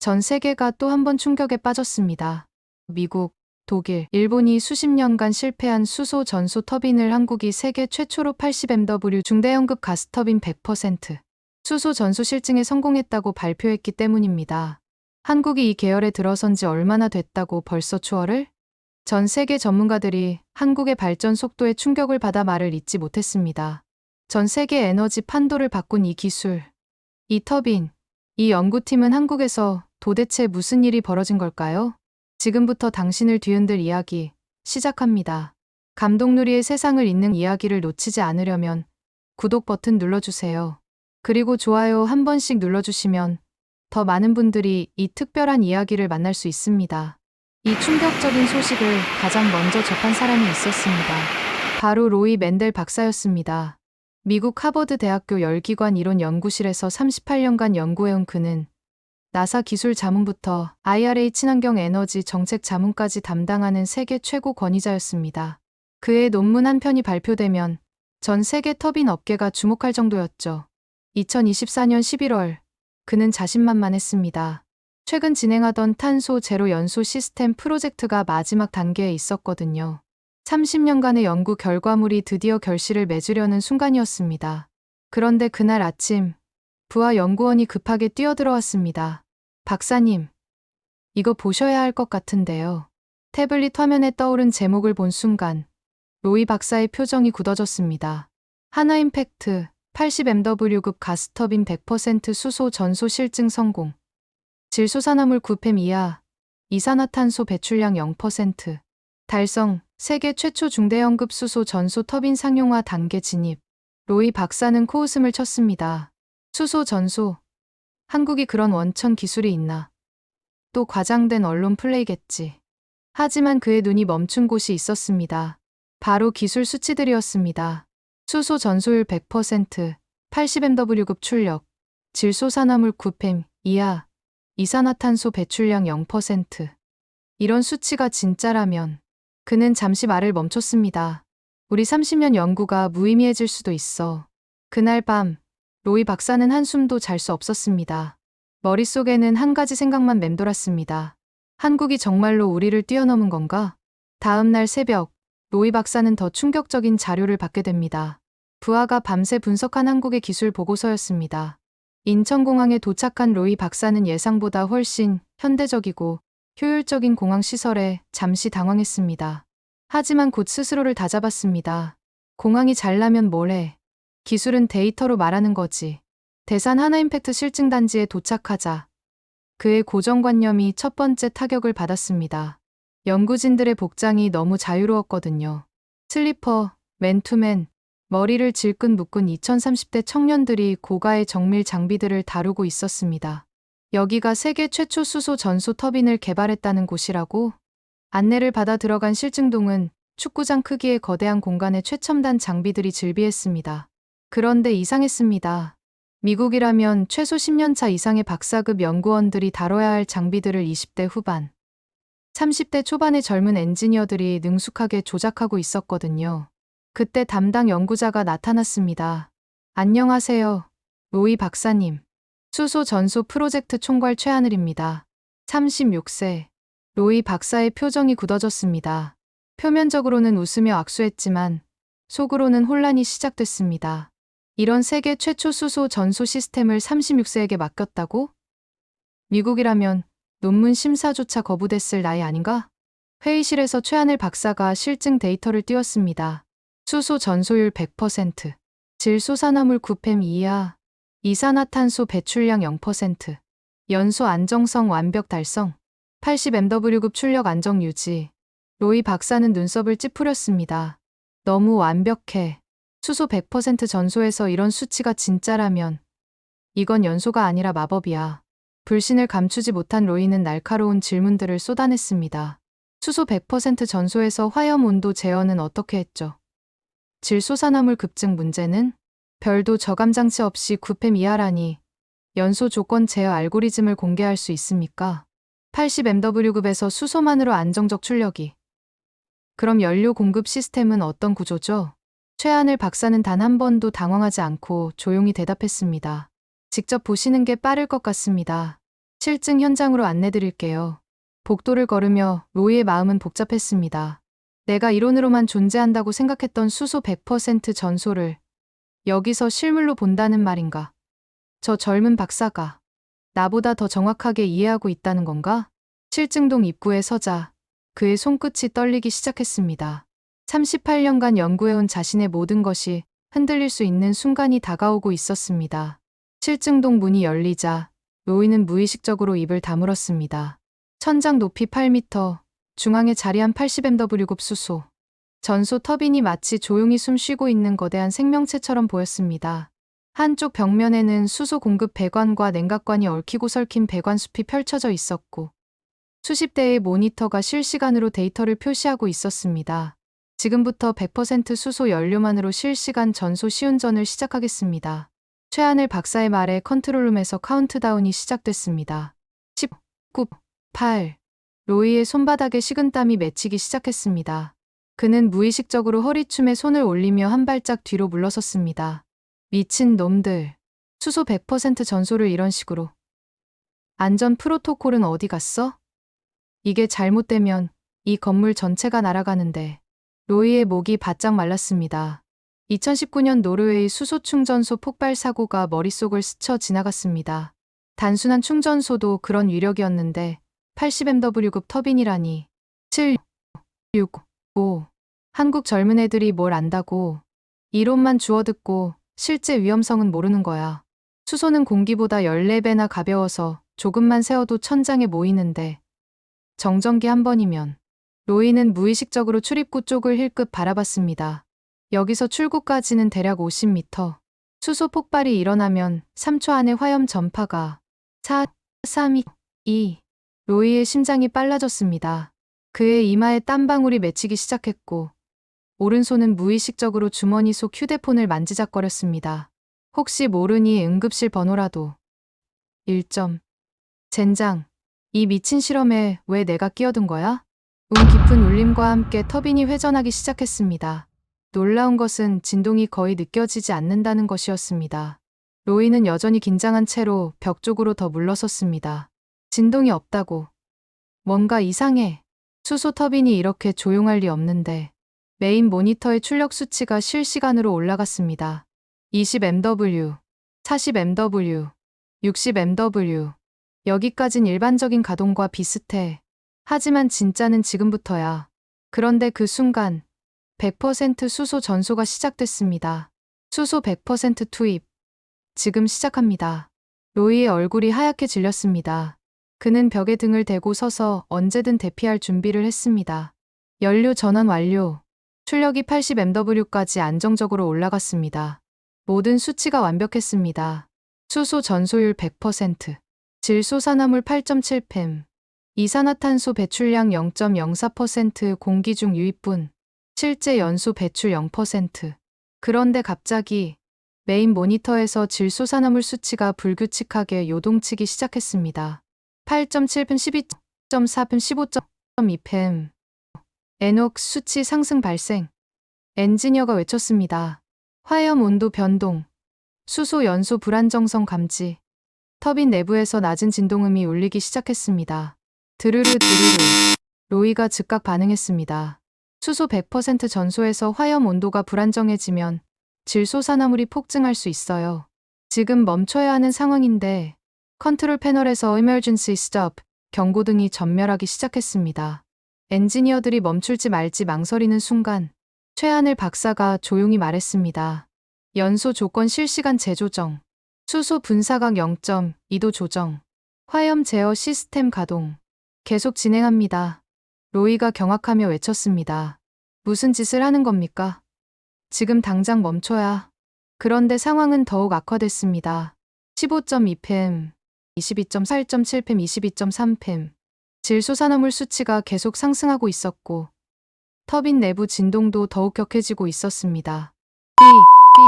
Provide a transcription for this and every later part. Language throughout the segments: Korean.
전 세계가 또 한 번 충격에 빠졌습니다. 미국, 독일, 일본이 수십 년간 실패한 수소 전소 터빈을 한국이 세계 최초로 80MW 중대형급 가스터빈 100% 수소 전소 실증에 성공했다고 발표했기 때문입니다. 한국이 이 계열에 들어선 지 얼마나 됐다고 벌써 추월을? 전 세계 전문가들이 한국의 발전 속도에 충격을 받아 말을 잇지 못했습니다. 전 세계 에너지 판도를 바꾼 이 기술, 이 터빈, 이 연구팀은 한국에서 도대체 무슨 일이 벌어진 걸까요? 지금부터 당신을 뒤흔들 이야기 시작합니다. 감동누리의 세상을 잇는 이야기를 놓치지 않으려면 구독 버튼 눌러주세요. 그리고 좋아요 한 번씩 눌러주시면 더 많은 분들이 이 특별한 이야기를 만날 수 있습니다. 이 충격적인 소식을 가장 먼저 접한 사람이 있었습니다. 바로 로이 맨델 박사였습니다. 미국 하버드 대학교 열기관 이론 연구실에서 38년간 연구해온 그는 나사 기술 자문부터 IRA 친환경 에너지 정책 자문까지 담당하는 세계 최고 권위자였습니다. 그의 논문 한 편이 발표되면 전 세계 터빈 업계가 주목할 정도였죠. 2024년 11월 그는 자신만만했습니다. 최근 진행하던 탄소 제로 연소 시스템 프로젝트가 마지막 단계에 있었거든요. 30년간의 연구 결과물이 드디어 결실을 맺으려는 순간이었습니다. 그런데 그날 아침 부하 연구원이 급하게 뛰어들어왔습니다. 박사님, 이거 보셔야 할 것 같은데요. 태블릿 화면에 떠오른 제목을 본 순간 로이 박사의 표정이 굳어졌습니다. 하나임팩트 80MW급 가스터빈 100% 수소 전소 실증 성공. 질소산화물 9팸 이하, 이산화탄소 배출량 0%. 달성, 세계 최초 중대형급 수소 전소 터빈 상용화 단계 진입. 로이 박사는 코웃음을 쳤습니다. 수소 전소. 한국이 그런 원천 기술이 있나. 또 과장된 언론 플레이겠지. 하지만 그의 눈이 멈춘 곳이 있었습니다. 바로 기술 수치들이었습니다. 수소 전소율 100%, 80MW급 출력, 질소산화물 9팸 이하, 이산화탄소 배출량 0%. 이런 수치가 진짜라면 그는 잠시 말을 멈췄습니다. 우리 30년 연구가 무의미해질 수도 있어. 그날 밤 로이 박사는 한숨도 잘 수 없었습니다. 머릿속에는 한 가지 생각만 맴돌았습니다. 한국이 정말로 우리를 뛰어넘은 건가? 다음 날 새벽 로이 박사는 더 충격적인 자료를 받게 됩니다. 부하가 밤새 분석한 한국의 기술 보고서였습니다. 인천공항에 도착한 로이 박사는 예상보다 훨씬 현대적이고 효율적인 공항 시설에 잠시 당황했습니다. 하지만 곧 스스로를 다잡았습니다. 공항이 잘나면 뭐래. 기술은 데이터로 말하는 거지. 대산 하나임팩트 실증단지에 도착하자 그의 고정관념이 첫 번째 타격을 받았습니다. 연구진들의 복장이 너무 자유로웠거든요. 슬리퍼, 맨투맨, 머리를 질끈 묶은 2030대 청년들이 고가의 정밀 장비들을 다루고 있었습니다. 여기가 세계 최초 수소 전소 터빈을 개발했다는 곳이라고? 안내를 받아 들어간 실증동은 축구장 크기의 거대한 공간에 최첨단 장비들이 즐비했습니다. 그런데 이상했습니다. 미국이라면 최소 10년차 이상의 박사급 연구원들이 다뤄야 할 장비들을 20대 후반, 30대 초반의 젊은 엔지니어들이 능숙하게 조작하고 있었거든요. 그때 담당 연구자가 나타났습니다. 안녕하세요, 로이 박사님. 수소 전소 프로젝트 총괄 최하늘입니다. 36세. 로이 박사의 표정이 굳어졌습니다. 표면적으로는 웃으며 악수했지만 속으로는 혼란이 시작됐습니다. 이런 세계 최초 수소 전소 시스템을 36세에게 맡겼다고? 미국이라면 논문 심사조차 거부됐을 나이 아닌가? 회의실에서 최하늘 박사가 실증 데이터를 띄웠습니다. 수소 전소율 100%, 질소산화물 9팸 이하, 이산화탄소 배출량 0%, 연소 안정성 완벽 달성, 80MW급 출력 안정 유지. 로이 박사는 눈썹을 찌푸렸습니다. 너무 완벽해. 수소 100% 전소에서 이런 수치가 진짜라면 이건 연소가 아니라 마법이야. 불신을 감추지 못한 로이는 날카로운 질문들을 쏟아냈습니다. 수소 100% 전소에서 화염 온도 제어는 어떻게 했죠? 질소산화물 급증 문제는? 별도 저감 장치 없이 9팸 이하라니 연소 조건 제어 알고리즘을 공개할 수 있습니까? 80MW급에서 수소만으로 안정적 출력이. 그럼 연료 공급 시스템은 어떤 구조죠? 최하늘 박사는 단 한 번도 당황하지 않고 조용히 대답했습니다. 직접 보시는 게 빠를 것 같습니다. 실증 현장으로 안내드릴게요. 복도를 걸으며 로이의 마음은 복잡했습니다. 내가 이론으로만 존재한다고 생각했던 수소 100% 전소를 여기서 실물로 본다는 말인가? 저 젊은 박사가 나보다 더 정확하게 이해하고 있다는 건가? 실증동 입구에 서자 그의 손끝이 떨리기 시작했습니다. 38년간 연구해온 자신의 모든 것이 흔들릴 수 있는 순간이 다가오고 있었습니다. 실증동 문이 열리자 로이는 무의식적으로 입을 다물었습니다. 천장 높이 8m, 중앙에 자리한 80mW급 수소. 전소 터빈이 마치 조용히 숨쉬고 있는 거대한 생명체처럼 보였습니다. 한쪽 벽면에는 수소 공급 배관과 냉각관이 얽히고 설킨 배관숲이 펼쳐져 있었고 수십 대의 모니터가 실시간으로 데이터를 표시하고 있었습니다. 지금부터 100% 수소 연료만으로 실시간 전소 시운전을 시작하겠습니다. 최하늘 박사의 말에 컨트롤룸에서 카운트다운이 시작됐습니다. 10, 9, 8. 로이의 손바닥에 식은땀이 맺히기 시작했습니다. 그는 무의식적으로 허리춤에 손을 올리며 한 발짝 뒤로 물러섰습니다. 미친 놈들. 수소 100% 전소를 이런 식으로. 안전 프로토콜은 어디 갔어? 이게 잘못되면 이 건물 전체가 날아가는데. 로이의 목이 바짝 말랐습니다. 2019년 노르웨이 수소 충전소 폭발 사고가 머릿속을 스쳐 지나갔습니다. 단순한 충전소도 그런 위력이었는데 80mW급 터빈이라니. 7, 6, 5. 한국 젊은 애들이 뭘 안다고. 이론만 주워듣고 실제 위험성은 모르는 거야. 수소는 공기보다 14배나 가벼워서 조금만 세워도 천장에 모이는데 정전기 한 번이면. 로이는 무의식적으로 출입구 쪽을 힐끗 바라봤습니다. 여기서 출구까지는 대략 50m. 수소 폭발이 일어나면 3초 안에 화염 전파가 4, 3, 2. 로이의 심장이 빨라졌습니다. 그의 이마에 땀방울이 맺히기 시작했고 오른손은 무의식적으로 주머니 속 휴대폰을 만지작거렸습니다. 혹시 모르니 응급실 번호라도. 1점. 젠장. 이 미친 실험에 왜 내가 끼어든 거야? 운 깊은 울림과 함께 터빈이 회전하기 시작했습니다. 놀라운 것은 진동이 거의 느껴지지 않는다는 것이었습니다. 로이는 여전히 긴장한 채로 벽 쪽으로 더 물러섰습니다. 진동이 없다고. 뭔가 이상해. 수소 터빈이 이렇게 조용할 리 없는데. 메인 모니터의 출력 수치가 실시간으로 올라갔습니다. 20mW, 40mW, 60mW. 여기까진 일반적인 가동과 비슷해. 하지만 진짜는 지금부터야. 그런데 그 순간 100% 수소 전소가 시작됐습니다. 수소 100% 투입. 지금 시작합니다. 로이의 얼굴이 하얗게 질렸습니다. 그는 벽에 등을 대고 서서 언제든 대피할 준비를 했습니다. 연료 전원 완료. 출력이 80mW까지 안정적으로 올라갔습니다. 모든 수치가 완벽했습니다. 수소 전소율 100%. 질소산화물 8.7팸. 이산화탄소 배출량 0.04%, 공기 중 유입분. 실제 연소 배출 0%. 그런데 갑자기 메인 모니터에서 질소산화물 수치가 불규칙하게 요동치기 시작했습니다. 8.7팸, 12.4팸, 15.2팸. NOx 수치 상승 발생. 엔지니어가 외쳤습니다. 화염 온도 변동. 수소 연소 불안정성 감지. 터빈 내부에서 낮은 진동음이 울리기 시작했습니다. 드르르 드르르. 로이가 즉각 반응했습니다. 수소 100% 전소에서 화염 온도가 불안정해지면 질소산화물이 폭증할 수 있어요. 지금 멈춰야 하는 상황인데 컨트롤 패널에서 Emergency Stop 경고등이 전멸하기 시작했습니다. 엔지니어들이 멈출지 말지 망설이는 순간 최하늘 박사가 조용히 말했습니다. 연소 조건 실시간 재조정. 수소 분사각 0.2도 조정. 화염 제어 시스템 가동. 계속 진행합니다. 로이가 경악하며 외쳤습니다. 무슨 짓을 하는 겁니까? 지금 당장 멈춰야. 그런데 상황은 더욱 악화됐습니다. 15.2팸, 22.8.7팸, 22.3팸. 질소산화물 수치가 계속 상승하고 있었고 터빈 내부 진동도 더욱 격해지고 있었습니다. B, B,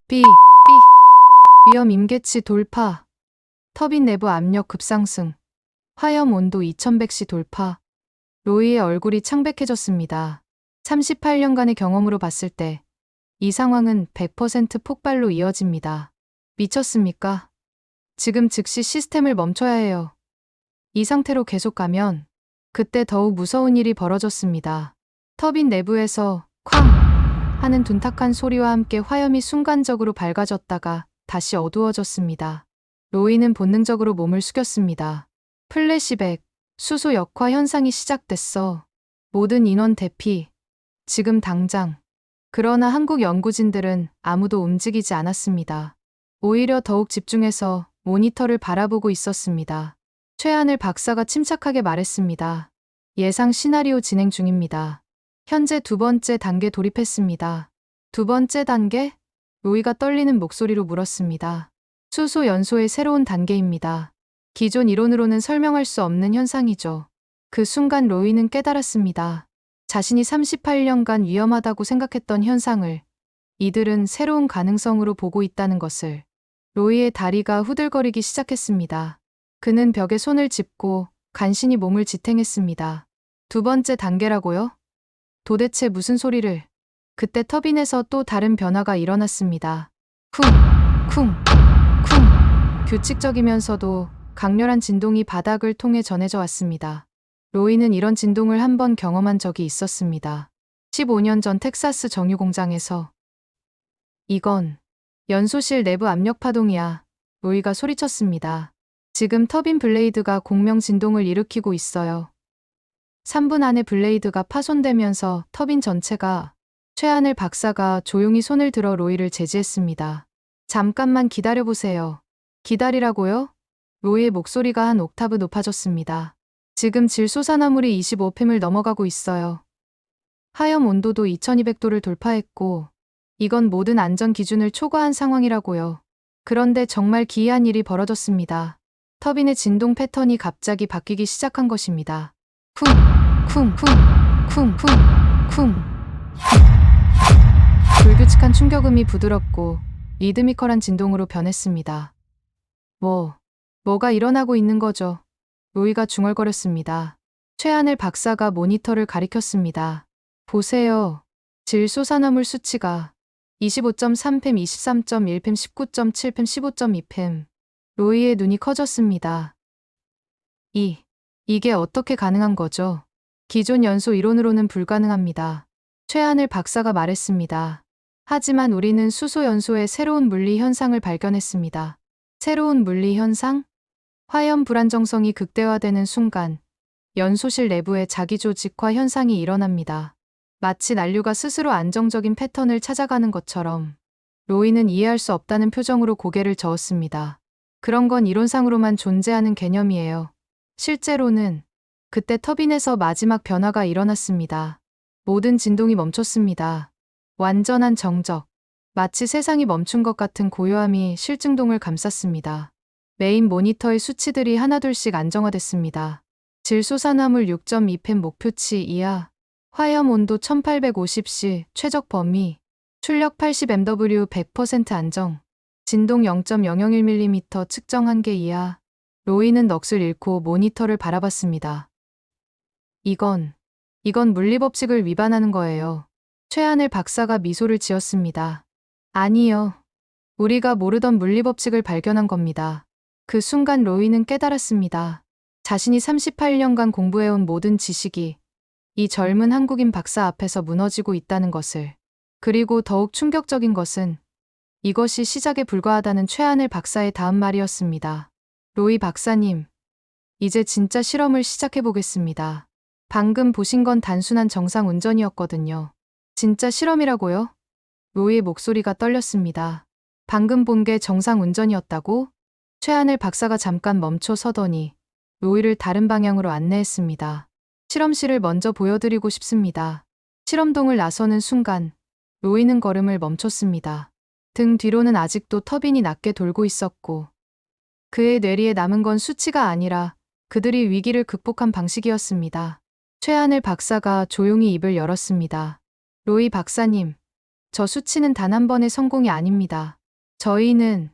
B, B, B. 위험 임계치 돌파. 터빈 내부 압력 급상승. 화염 온도 2100씨 돌파. 로이의 얼굴이 창백해졌습니다. 38년간의 경험으로 봤을 때 이 상황은 100% 폭발로 이어집니다. 미쳤습니까? 지금 즉시 시스템을 멈춰야 해요. 이 상태로 계속 가면 그때 더욱 무서운 일이 벌어졌습니다. 터빈 내부에서 쾅 하는 둔탁한 소리와 함께 화염이 순간적으로 밝아졌다가 다시 어두워졌습니다. 로이는 본능적으로 몸을 숙였습니다. 플래시백, 수소 역화 현상이 시작됐어. 모든 인원 대피. 지금 당장. 그러나 한국 연구진들은 아무도 움직이지 않았습니다. 오히려 더욱 집중해서 모니터를 바라보고 있었습니다. 최하늘 박사가 침착하게 말했습니다. 예상 시나리오 진행 중입니다. 현재 두 번째 단계 돌입했습니다. 두 번째 단계? 로이가 떨리는 목소리로 물었습니다. 수소 연소의 새로운 단계입니다. 기존 이론으로는 설명할 수 없는 현상이죠. 그 순간 로이는 깨달았습니다. 자신이 38년간 위험하다고 생각했던 현상을 이들은 새로운 가능성으로 보고 있다는 것을. 로이의 다리가 후들거리기 시작했습니다. 그는 벽에 손을 짚고 간신히 몸을 지탱했습니다. 두 번째 단계라고요? 도대체 무슨 소리를? 그때 터빈에서 또 다른 변화가 일어났습니다. 쿵, 쿵, 쿵. 규칙적이면서도 강렬한 진동이 바닥을 통해 전해져 왔습니다. 로이는 이런 진동을 한 번 경험한 적이 있었습니다. 15년 전 텍사스 정유 공장에서. 이건 연소실 내부 압력 파동이야. 로이가 소리쳤습니다. 지금 터빈 블레이드가 공명 진동을 일으키고 있어요. 3분 안에 블레이드가 파손되면서 터빈 전체가. 최하늘 박사가 조용히 손을 들어 로이를 제지했습니다. 잠깐만 기다려보세요. 기다리라고요? 로이의 목소리가 한 옥타브 높아졌습니다. 지금 질소산화물이 25펨을 넘어가고 있어요. 하염 온도도 2200도를 돌파했고 이건 모든 안전 기준을 초과한 상황이라고요. 그런데 정말 기이한 일이 벌어졌습니다. 터빈의 진동 패턴이 갑자기 바뀌기 시작한 것입니다. 쿵, 쿵, 쿵, 쿵, 쿵, 쿵. 불규칙한 충격음이 부드럽고 리드미컬한 진동으로 변했습니다. 뭐가 일어나고 있는 거죠? 로이가 중얼거렸습니다. 최하늘 박사가 모니터를 가리켰습니다. 보세요. 질소산화물 수치가 25.3펨, 23.1펨, 19.7펨, 15.2펨. 로이의 눈이 커졌습니다. 이게 어떻게 가능한 거죠? 기존 연소 이론으로는 불가능합니다. 최하늘 박사가 말했습니다. 하지만 우리는 수소 연소의 새로운 물리 현상을 발견했습니다. 새로운 물리 현상? 화염 불안정성이 극대화되는 순간 연소실 내부의 자기조직화 현상이 일어납니다. 마치 난류가 스스로 안정적인 패턴을 찾아가는 것처럼. 로이는 이해할 수 없다는 표정으로 고개를 저었습니다. 그런 건 이론상으로만 존재하는 개념이에요. 실제로는 그때 터빈에서 마지막 변화가 일어났습니다. 모든 진동이 멈췄습니다. 완전한 정적. 마치 세상이 멈춘 것 같은 고요함이 실증동을 감쌌습니다. 메인 모니터의 수치들이 하나둘씩 안정화됐습니다. 질소산화물 6.2펨 목표치 이하, 화염 온도 1850C 최적 범위, 출력 80mW 100% 안정, 진동 0.001mm 측정 한계 이하. 로이는 넋을 잃고 모니터를 바라봤습니다. 이건 물리법칙을 위반하는 거예요. 최하늘 박사가 미소를 지었습니다. 아니요. 우리가 모르던 물리법칙을 발견한 겁니다. 그 순간 로이는 깨달았습니다. 자신이 38년간 공부해온 모든 지식이 이 젊은 한국인 박사 앞에서 무너지고 있다는 것을. 그리고 더욱 충격적인 것은 이것이 시작에 불과하다는 최하늘 박사의 다음 말이었습니다. 로이 박사님, 이제 진짜 실험을 시작해보겠습니다. 방금 보신 건 단순한 정상 운전이었거든요. 진짜 실험이라고요? 로이의 목소리가 떨렸습니다. 방금 본 게 정상 운전이었다고? 최하늘 박사가 잠깐 멈춰 서더니 로이를 다른 방향으로 안내했습니다. 실험실을 먼저 보여드리고 싶습니다. 실험동을 나서는 순간 로이는 걸음을 멈췄습니다. 등 뒤로는 아직도 터빈이 낮게 돌고 있었고 그의 뇌리에 남은 건 수치가 아니라 그들이 위기를 극복한 방식이었습니다. 최하늘 박사가 조용히 입을 열었습니다. 로이 박사님, 저 수치는 단 한 번의 성공이 아닙니다. 저희는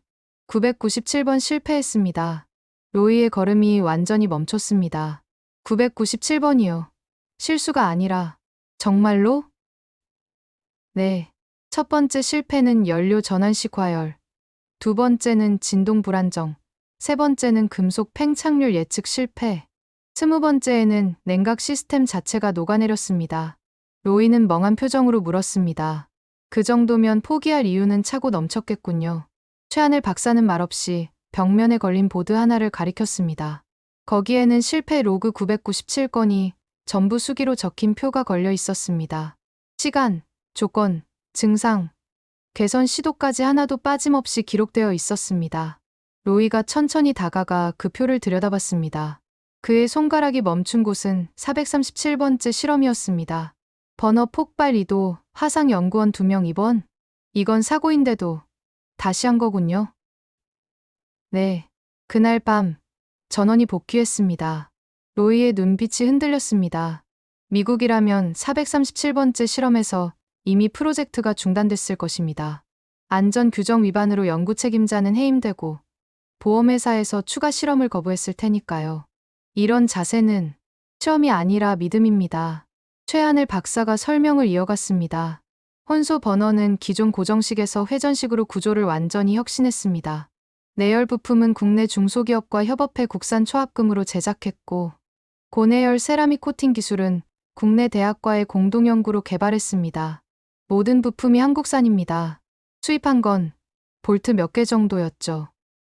997번 실패했습니다. 로이의 걸음이 완전히 멈췄습니다. 997번이요. 실수가 아니라 정말로? 네. 첫 번째 실패는 연료 전환식 과열. 두 번째는 진동 불안정. 세 번째는 금속 팽창률 예측 실패. 20번째에는 냉각 시스템 자체가 녹아내렸습니다. 로이는 멍한 표정으로 물었습니다. 그 정도면 포기할 이유는 차고 넘쳤겠군요. 최하늘 박사는 말없이 벽면에 걸린 보드 하나를 가리켰습니다. 거기에는 실패 로그 997건이 전부 수기로 적힌 표가 걸려 있었습니다. 시간, 조건, 증상, 개선 시도까지 하나도 빠짐없이 기록되어 있었습니다. 로이가 천천히 다가가 그 표를 들여다봤습니다. 그의 손가락이 멈춘 곳은 437번째 실험이었습니다. 버너 폭발 2도, 화상연구원 2명 입원? 이건 사고인데도 다시 한 거군요. 네. 그날 밤 전원이 복귀했습니다. 로이의 눈빛이 흔들렸습니다. 미국이라면 437번째 실험에서 이미 프로젝트가 중단됐을 것입니다. 안전 규정 위반으로 연구 책임자는 해임되고 보험회사에서 추가 실험을 거부했을 테니까요. 이런 자세는 시험이 아니라 믿음입니다. 최하늘 박사가 설명을 이어갔습니다. 혼소 버너는 기존 고정식에서 회전식으로 구조를 완전히 혁신했습니다. 내열 부품은 국내 중소기업과 협업해 국산 초합금으로 제작했고, 고내열 세라믹 코팅 기술은 국내 대학과의 공동 연구로 개발했습니다. 모든 부품이 한국산입니다. 수입한 건 볼트 몇 개 정도였죠.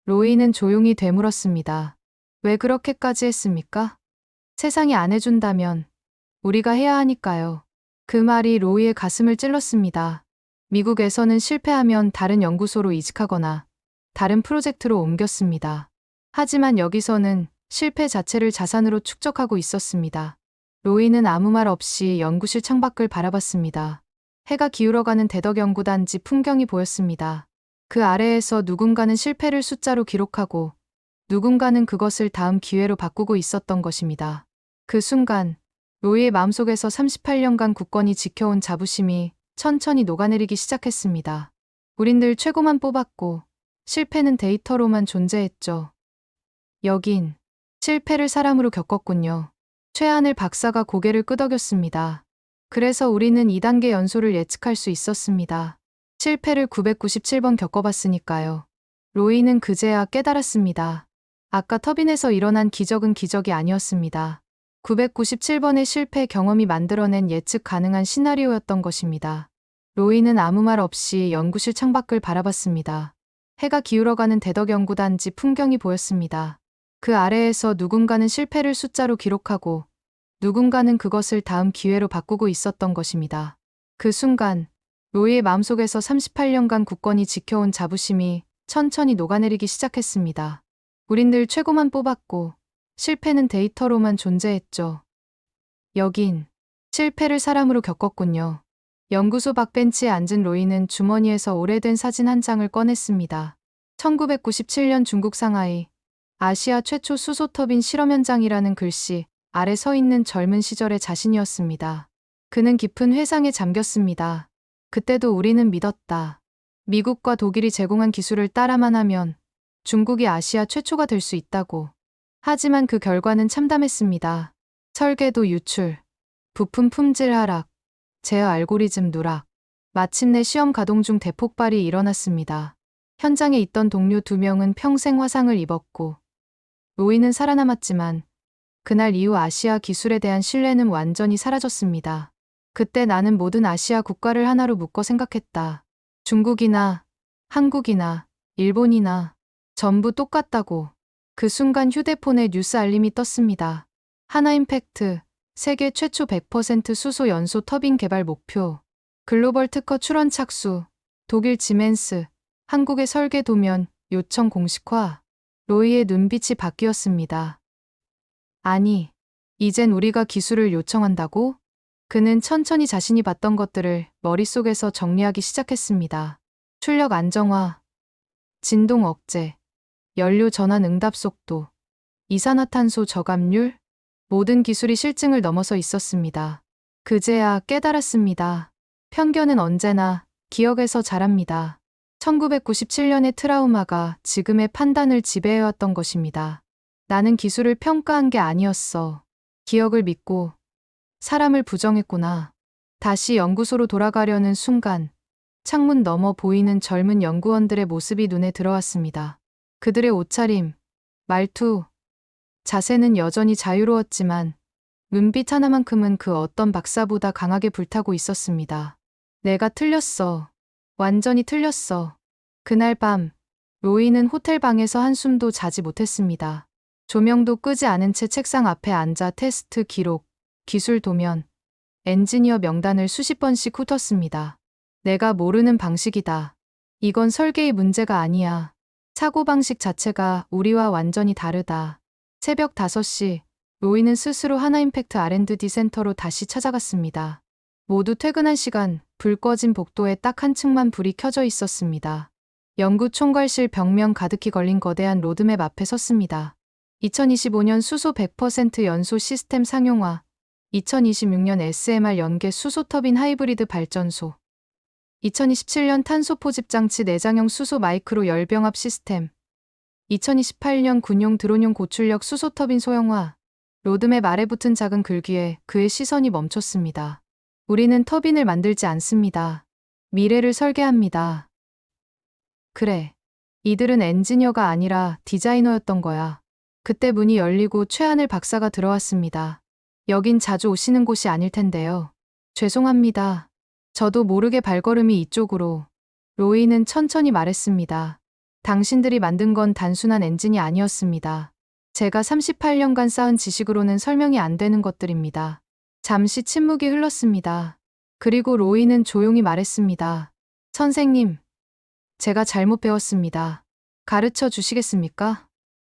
로이는 조용히 되물었습니다. 왜 그렇게까지 했습니까? 세상이 안 해준다면 우리가 해야 하니까요. 그 말이 로이의 가슴을 찔렀습니다. 미국에서는 실패하면 다른 연구소로 이직하거나 다른 프로젝트로 옮겼습니다. 하지만 여기서는 실패 자체를 자산으로 축적하고 있었습니다. 로이는 아무 말 없이 연구실 창밖을 바라봤습니다. 해가 기울어가는 대덕연구단지 풍경이 보였습니다. 그 아래에서 누군가는 실패를 숫자로 기록하고 누군가는 그것을 다음 기회로 바꾸고 있었던 것입니다. 그 순간 로이의 마음속에서 38년간 굳건히 지켜온 자부심이 천천히 녹아내리기 시작했습니다. 우린 늘 최고만 뽑았고 실패는 데이터로만 존재했죠. 여긴 실패를 사람으로 겪었군요. 최하늘 박사가 고개를 끄덕였습니다. 그래서 우리는 2단계 연소를 예측할 수 있었습니다. 실패를 997번 겪어봤으니까요. 로이는 그제야 깨달았습니다. 아까 터빈에서 일어난 기적은 기적이 아니었습니다. 997번의 실패 경험이 만들어낸 예측 가능한 시나리오였던 것입니다. 로이는 아무 말 없이 연구실 창밖을 바라봤습니다. 해가 기울어가는 대덕연구단지 풍경이 보였습니다. 그 아래에서 누군가는 실패를 숫자로 기록하고 누군가는 그것을 다음 기회로 바꾸고 있었던 것입니다. 그 순간 로이의 마음속에서 38년간 굳건히 지켜온 자부심이 천천히 녹아내리기 시작했습니다. 우린 늘 최고만 뽑았고 실패는 데이터로만 존재했죠. 여긴 실패를 사람으로 겪었군요. 연구소 박벤치에 앉은 로이는 주머니에서 오래된 사진 한 장을 꺼냈습니다. 1997년 중국 상하이 아시아 최초 수소터빈 실험 현장이라는 글씨 아래 서 있는 젊은 시절의 자신이었습니다. 그는 깊은 회상에 잠겼습니다. 그때도 우리는 믿었다. 미국과 독일이 제공한 기술을 따라만 하면 중국이 아시아 최초가 될 수 있다고. 하지만 그 결과는 참담했습니다. 설계도 유출, 부품 품질 하락, 제어 알고리즘 누락. 마침내 시험 가동 중 대폭발이 일어났습니다. 현장에 있던 동료 2명은 평생 화상을 입었고 로이는 살아남았지만 그날 이후 아시아 기술에 대한 신뢰는 완전히 사라졌습니다. 그때 나는 모든 아시아 국가를 하나로 묶어 생각했다. 중국이나 한국이나 일본이나 전부 똑같다고. 그 순간 휴대폰에 뉴스 알림이 떴습니다. 하나임팩트, 세계 최초 100% 수소 연소 터빈 개발 목표. 글로벌 특허 출원 착수. 독일 지멘스, 한국의 설계 도면, 요청 공식화. 로이의 눈빛이 바뀌었습니다. 아니, 이젠 우리가 기술을 요청한다고? 그는 천천히 자신이 봤던 것들을 머릿속에서 정리하기 시작했습니다. 출력 안정화, 진동 억제, 연료 전환 응답 속도, 이산화탄소 저감률, 모든 기술이 실증을 넘어서 있었습니다. 그제야 깨달았습니다. 편견은 언제나 기억에서 자랍니다. 1997년의 트라우마가 지금의 판단을 지배해왔던 것입니다. 나는 기술을 평가한 게 아니었어. 기억을 믿고 사람을 부정했구나. 다시 연구소로 돌아가려는 순간 창문 너머 보이는 젊은 연구원들의 모습이 눈에 들어왔습니다. 그들의 옷차림, 말투, 자세는 여전히 자유로웠지만 눈빛 하나만큼은 그 어떤 박사보다 강하게 불타고 있었습니다. 내가 틀렸어. 완전히 틀렸어. 그날 밤, 로이는 호텔 방에서 한숨도 자지 못했습니다. 조명도 끄지 않은 채 책상 앞에 앉아 테스트 기록, 기술 도면, 엔지니어 명단을 수십 번씩 훑었습니다. 내가 모르는 방식이다. 이건 설계의 문제가 아니야. 사고방식 자체가 우리와 완전히 다르다. 새벽 5시, 로이는 스스로 하나임팩트 R&D 센터로 다시 찾아갔습니다. 모두 퇴근한 시간, 불 꺼진 복도에 딱 한 층만 불이 켜져 있었습니다. 연구 총괄실 벽면 가득히 걸린 거대한 로드맵 앞에 섰습니다. 2025년 수소 100% 연소 시스템 상용화, 2026년 SMR 연계 수소 터빈 하이브리드 발전소, 2027년 탄소 포집 장치 내장형 수소 마이크로 열병합 시스템, 2028년 군용 드론용 고출력 수소 터빈 소형화. 로드맵 아래 붙은 작은 글귀에 그의 시선이 멈췄습니다. 우리는 터빈을 만들지 않습니다. 미래를 설계합니다. 그래. 이들은 엔지니어가 아니라 디자이너였던 거야. 그때 문이 열리고 최하늘 박사가 들어왔습니다. 여긴 자주 오시는 곳이 아닐 텐데요. 죄송합니다. 저도 모르게 발걸음이 이쪽으로. 로이는 천천히 말했습니다. 당신들이 만든 건 단순한 엔진이 아니었습니다. 제가 38년간 쌓은 지식으로는 설명이 안 되는 것들입니다. 잠시 침묵이 흘렀습니다. 그리고 로이는 조용히 말했습니다. 선생님, 제가 잘못 배웠습니다. 가르쳐 주시겠습니까?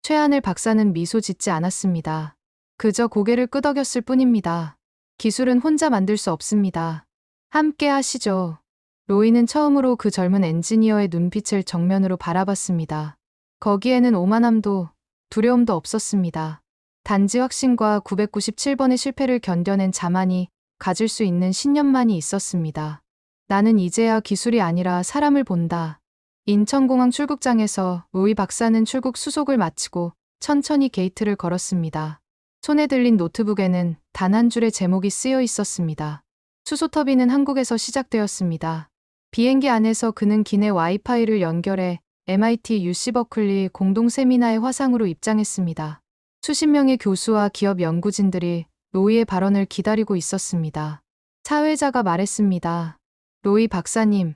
최하늘 박사는 미소 짓지 않았습니다. 그저 고개를 끄덕였을 뿐입니다. 기술은 혼자 만들 수 없습니다. 함께 하시죠. 로이는 처음으로 그 젊은 엔지니어의 눈빛을 정면으로 바라봤습니다. 거기에는 오만함도 두려움도 없었습니다. 단지 확신과 997번의 실패를 견뎌낸 자만이 가질 수 있는 신념만이 있었습니다. 나는 이제야 기술이 아니라 사람을 본다. 인천공항 출국장에서 로이 박사는 출국 수속을 마치고 천천히 게이트를 걸었습니다. 손에 들린 노트북에는 단 한 줄의 제목이 쓰여 있었습니다. 수소터빈은 한국에서 시작되었습니다. 비행기 안에서 그는 기내 와이파이를 연결해 MIT UC 버클리 공동 세미나의 화상으로 입장했습니다. 수십 명의 교수와 기업 연구진들이 로이의 발언을 기다리고 있었습니다. 사회자가 말했습니다. 로이 박사님,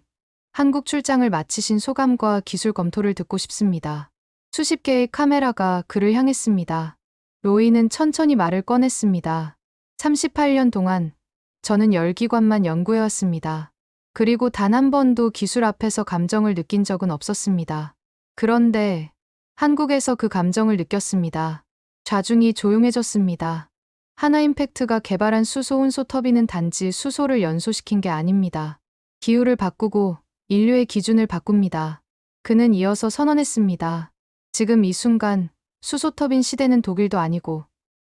한국 출장을 마치신 소감과 기술 검토를 듣고 싶습니다. 수십 개의 카메라가 그를 향했습니다. 로이는 천천히 말을 꺼냈습니다. 38년 동안 저는 열기관만 연구해왔습니다. 그리고 단 한 번도 기술 앞에서 감정을 느낀 적은 없었습니다. 그런데 한국에서 그 감정을 느꼈습니다. 좌중이 조용해졌습니다. 하나임팩트가 개발한 수소 온소 터빈은 단지 수소를 연소시킨 게 아닙니다. 기후를 바꾸고 인류의 기준을 바꿉니다. 그는 이어서 선언했습니다. 지금 이 순간 수소 터빈 시대는 독일도 아니고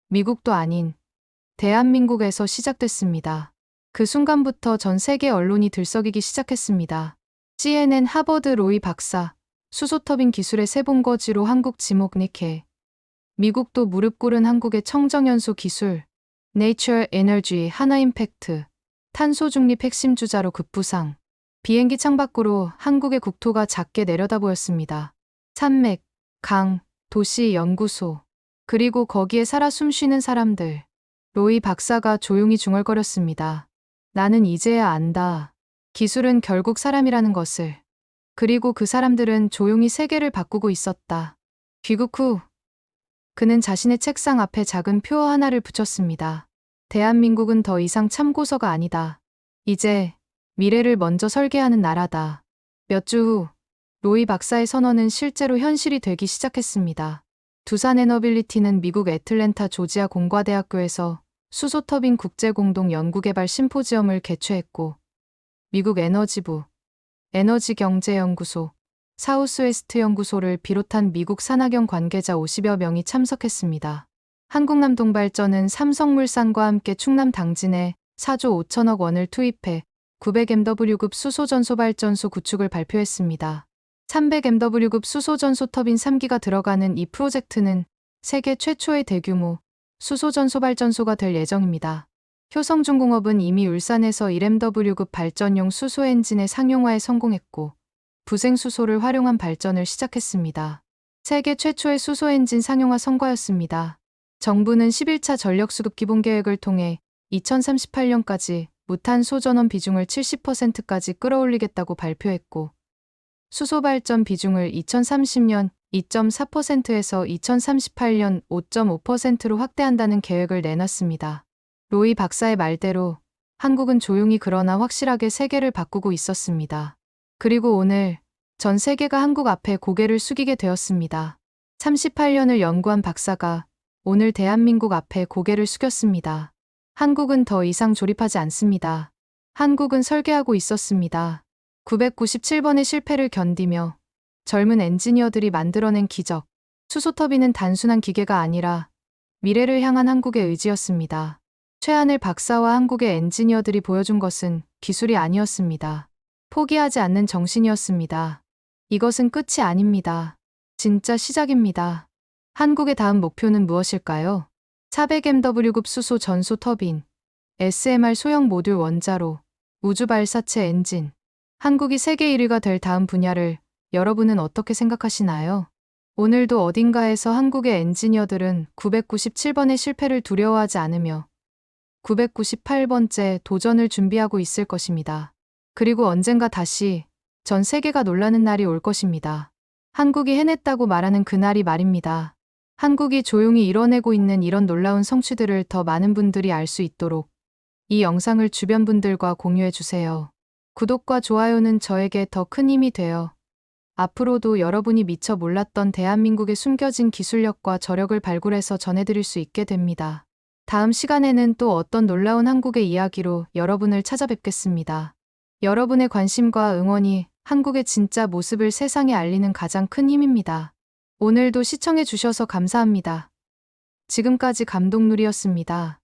미국도 아닌 대한민국에서 시작됐습니다. 그 순간부터 전 세계 언론이 들썩이기 시작했습니다. CNN 하버드 로이 박사, 수소터빈 기술의 새 본거지로 한국 지목 니케. 미국도 무릎 꿇은 한국의 청정연소 기술, Nature Energy 하나임팩트, 탄소 중립 핵심 주자로 급부상. 비행기 창밖으로 한국의 국토가 작게 내려다 보였습니다. 산맥, 강, 도시, 연구소, 그리고 거기에 살아 숨쉬는 사람들. 로이 박사가 조용히 중얼거렸습니다. 나는 이제야 안다. 기술은 결국 사람이라는 것을. 그리고 그 사람들은 조용히 세계를 바꾸고 있었다. 귀국 후 그는 자신의 책상 앞에 작은 표 하나를 붙였습니다. 대한민국은 더 이상 참고서가 아니다. 이제 미래를 먼저 설계하는 나라다. 몇 주 후 로이 박사의 선언은 실제로 현실이 되기 시작했습니다. 두산 에너빌리티는 미국 애틀랜타 조지아 공과대학교에서 수소터빈 국제공동 연구개발 심포지엄을 개최했고, 미국 에너지부, 에너지경제연구소, 사우스웨스트 연구소를 비롯한 미국 산하경 관계자 50여 명이 참석했습니다. 한국남동발전은 삼성물산과 함께 충남 당진에 4조 5천억 원을 투입해 900MW급 수소전소발전소 구축을 발표했습니다. 300MW급 수소전소 터빈 3기가 들어가는 이 프로젝트는 세계 최초의 대규모 수소전소발전소가 될 예정입니다. 효성중공업은 이미 울산에서 1MW급 발전용 수소 엔진의 상용화에 성공했고 부생수소를 활용한 발전을 시작했습니다. 세계 최초의 수소 엔진 상용화 성과였습니다. 정부는 11차 전력수급 기본계획을 통해 2038년까지 무탄소 전원 비중을 70%까지 끌어올리겠다고 발표했고, 수소 발전 비중을 2030년 2.4%에서 2038년 5.5%로 확대한다는 계획을 내놨습니다. 로이 박사의 말대로 한국은 조용히 그러나 확실하게 세계를 바꾸고 있었습니다. 그리고 오늘 전 세계가 한국 앞에 고개를 숙이게 되었습니다. 38년을 연구한 박사가 오늘 대한민국 앞에 고개를 숙였습니다. 한국은 더 이상 조립하지 않습니다. 한국은 설계하고 있었습니다. 997번의 실패를 견디며 젊은 엔지니어들이 만들어낸 기적. 수소터빈은 단순한 기계가 아니라 미래를 향한 한국의 의지였습니다. 최하늘 박사와 한국의 엔지니어들이 보여준 것은 기술이 아니었습니다. 포기하지 않는 정신이었습니다. 이것은 끝이 아닙니다. 진짜 시작입니다. 한국의 다음 목표는 무엇일까요? 400MW급 수소 전소 터빈, SMR 소형 모듈 원자로, 우주 발사체 엔진. 한국이 세계 1위가 될 다음 분야를 여러분은 어떻게 생각하시나요? 오늘도 어딘가에서 한국의 엔지니어들은 997번의 실패를 두려워하지 않으며 998번째 도전을 준비하고 있을 것입니다. 그리고 언젠가 다시 전 세계가 놀라는 날이 올 것입니다. 한국이 해냈다고 말하는 그날이 말입니다. 한국이 조용히 이뤄내고 있는 이런 놀라운 성취들을 더 많은 분들이 알 수 있도록 이 영상을 주변 분들과 공유해 주세요. 구독과 좋아요는 저에게 더 큰 힘이 되어 앞으로도 여러분이 미처 몰랐던 대한민국의 숨겨진 기술력과 저력을 발굴해서 전해드릴 수 있게 됩니다. 다음 시간에는 또 어떤 놀라운 한국의 이야기로 여러분을 찾아뵙겠습니다. 여러분의 관심과 응원이 한국의 진짜 모습을 세상에 알리는 가장 큰 힘입니다. 오늘도 시청해 주셔서 감사합니다. 지금까지 감독누리였습니다.